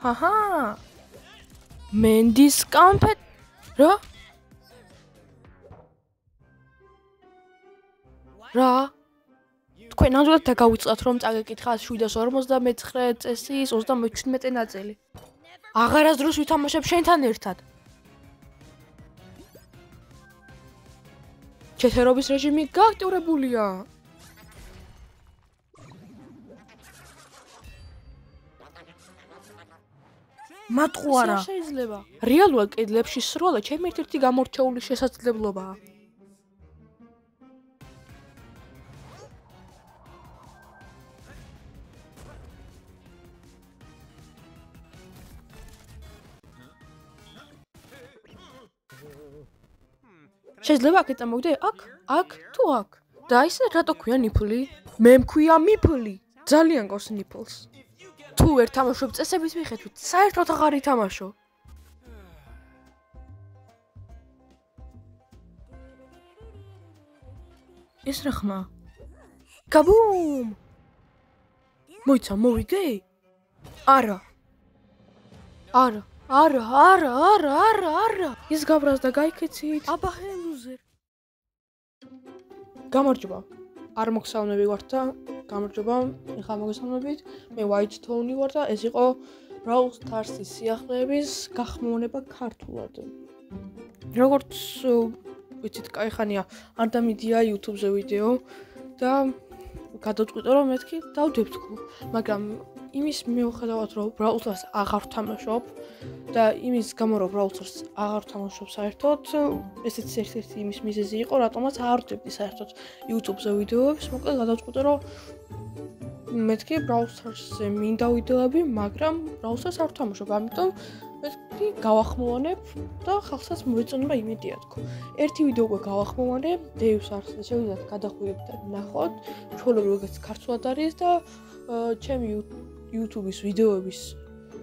აჰა. მენდის კამფეტ რა? რა? თქვენ ნამდვილად დაგავიწყდათ რომ წაგეკითხა 759 წესის 37 ნაწილი. აღარასდროს ვითამაშებ შენთან ერთად. ჩეთერობის რეჟიმი გააქტიურებულია. მატყუ არა. შეიძლება. რეალურად კედლებში სროლა ჩემი ერთ-ერთი გამორჩეული შესაძლებლობაა. შეიძლება აქ წამოვიდე აქ თუ აქ და ისე რატო ქვია ნიფლი? მე მქვია მიფლი. ძალიან გავს ნიფლს. თუ ვერ თამაშობ წესების მიხედვით, საერთოდ აღარ ითამაშო. ეს რა ხმა? გაბუმ! მოიცა, მოვიდე? არა. არა. ის გაბრაზდა გაიქეცით. აბა ჰელუზერ. გამარჯობა. არ მოგესალმები ვარ და გამარჯობა. ეხლა მოგესალმებით. მე White Tone ვარ და ეს იყო Brawl Stars-ის სიახლეების გახმოვანება ქართულად. როგორც ვიცით, კაი ხანია არ დამიდია YouTube-ზე ვიდეო და გადავწყვიტე რომ მეთქი დავდებ-თქო, მაგრამ იმის მიუხედავად რომ Brawl Stars აღარ ვთამაშობ და იმის გამო რომ Brawl Stars აღარ ვთამაშობ საერთოდ, ესეც ერთ-ერთი იმის მიზეზი იყო, რატომაც არ ვდებდი საერთოდ YouTube-ზე ვიდეოებს, მოკლედ გადავწყვიტე რომ მეთქი Brawl Stars-ზე მინდა ვიდეოები, მაგრამ Brawl Stars არ ვთამაშობ, ამიტომ მეთქი გავახმოვანებ და ხალხსაც მოეწონება იმედია თქო. ერთი ვიდეო უკვე გავახმოვანე, Dave's არხზე შევიდეთ, გადახვიდეთ და ნახოთ, ჩვეულებრივ ეგეც ქართულად არის და ჩემი YouTube-ის ვიდეოების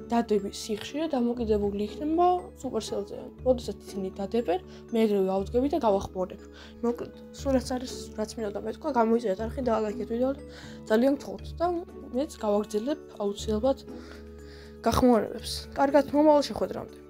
დადების სიხშირე დამოკიდებული იქნება Supercell-ზე. როდესაც ისინი დადებენ, მე ეგრევე ავდგები და გავახმოვანებ. მოკლედ, სულ ეს არის რაც მინდოდა მეთქვა, გამოიწერეთ არხი და ლაიქეთ ვიდეო და ძალიან გთხოვთ და მეც გავაგრძელებ აუცილებლად გახმოვანებებს. კარგად, მომავალ შეხვედრამდე.